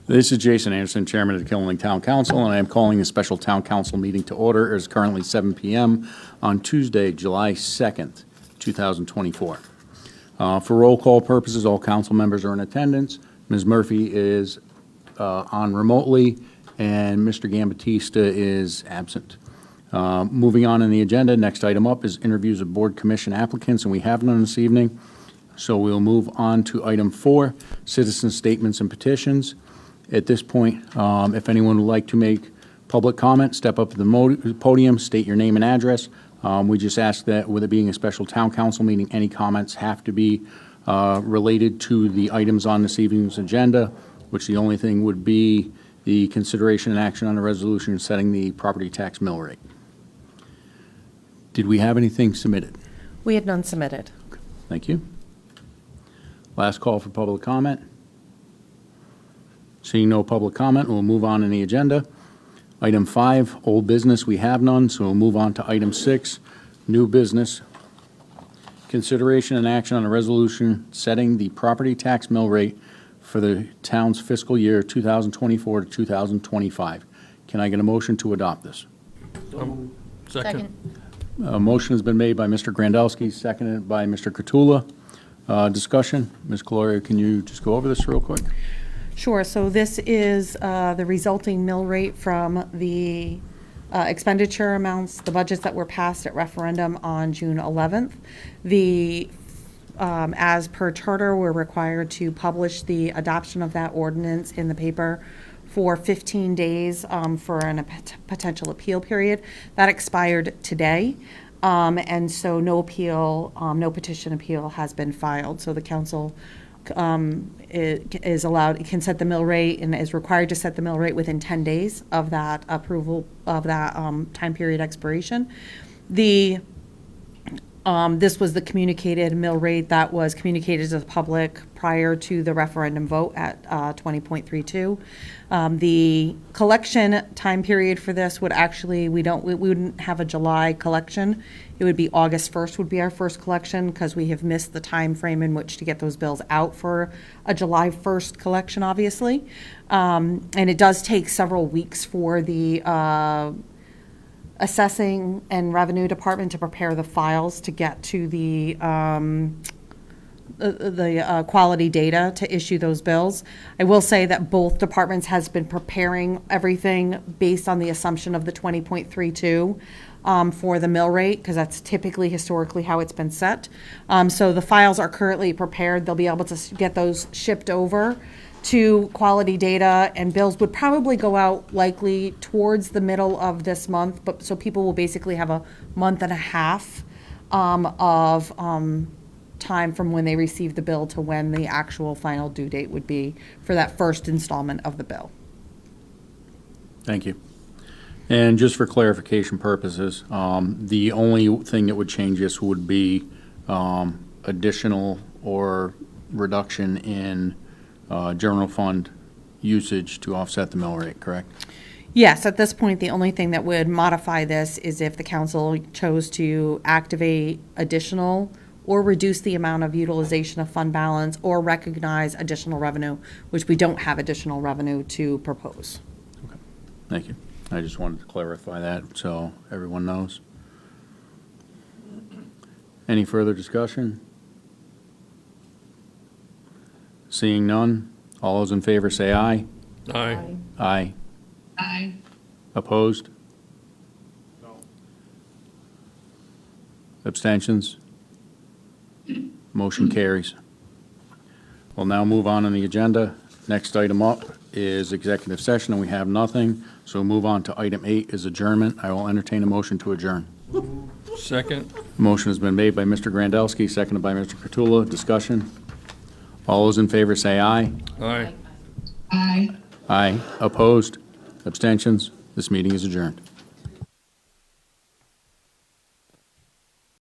This is Jason Anderson, Chairman of the Killen Lake Town Council, and I am calling a special Town Council meeting to order. It is currently 7 p.m. on Tuesday, July 2nd, 2024. For roll call purposes, all council members are in attendance. Ms. Murphy is on remotely, and Mr. Gambatista is absent. Moving on in the agenda, next item up is interviews of board commission applicants, and we have none this evening. So we'll move on to item 4, citizen statements and petitions. At this point, if anyone would like to make public comment, step up to the podium, state your name and address. We just ask that, with it being a special town council meeting, any comments have to be related to the items on this evening's agenda, which the only thing would be the consideration and action on the resolution setting the property tax mill rate. Did we have anything submitted? We had none submitted. Thank you. Last call for public comment. Seeing no public comment, we'll move on in the agenda. Item 5, old business, we have none, so we'll move on to item 6, new business. Consideration and action on a resolution setting the property tax mill rate for the town's fiscal year 2024 to 2025. Can I get a motion to adopt this? Second. A motion has been made by Mr. Grandelsky, seconded by Mr. Cottula. Discussion. Ms. Gloria, can you just go over this real quick? Sure, so this is the resulting mill rate from the expenditure amounts, the budgets that were passed at referendum on June 11th. As per charter, we're required to publish the adoption of that ordinance in the paper for 15 days for a potential appeal period. That expired today. And so no appeal, no petition appeal has been filed. So the council is allowed, can set the mill rate and is required to set the mill rate within 10 days of that approval of that time period expiration. This was the communicated mill rate that was communicated to the public prior to the referendum vote at 20.32. The collection time period for this would actually, we wouldn't have a July collection. It would be August 1st would be our first collection because we have missed the time frame in which to get those bills out for a July 1st collection, obviously. And it does take several weeks for the assessing and revenue department to prepare the files to get to the quality data to issue those bills. I will say that both departments has been preparing everything based on the assumption of the 20.32 for the mill rate, because that's typically historically how it's been set. So the files are currently prepared. They'll be able to get those shipped over to quality data, and bills would probably go out likely towards the middle of this month, but so people will basically have a month and a half of time from when they receive the bill to when the actual final due date would be for that first installment of the bill. Thank you. And just for clarification purposes, the only thing that would change this would be additional or reduction in general fund usage to offset the mill rate, correct? Yes, at this point, the only thing that would modify this is if the council chose to activate additional or reduce the amount of utilization of fund balance or recognize additional revenue, which we don't have additional revenue to propose. Okay. Thank you. I just wanted to clarify that so everyone knows. Any further discussion? Seeing none, all those in favor say aye. Aye. Aye. Aye. Opposed? No. Abstentions? Motion carries. We'll now move on the agenda. Next item up is executive session, and we have nothing. So move on to item 8 is adjournment. I will entertain a motion to adjourn. Second. Motion has been made by Mr. Grandelsky, seconded by Mr. Cottula. Discussion? All those in favor say aye. Aye. Aye. Aye. Opposed? Abstentions? This meeting is adjourned.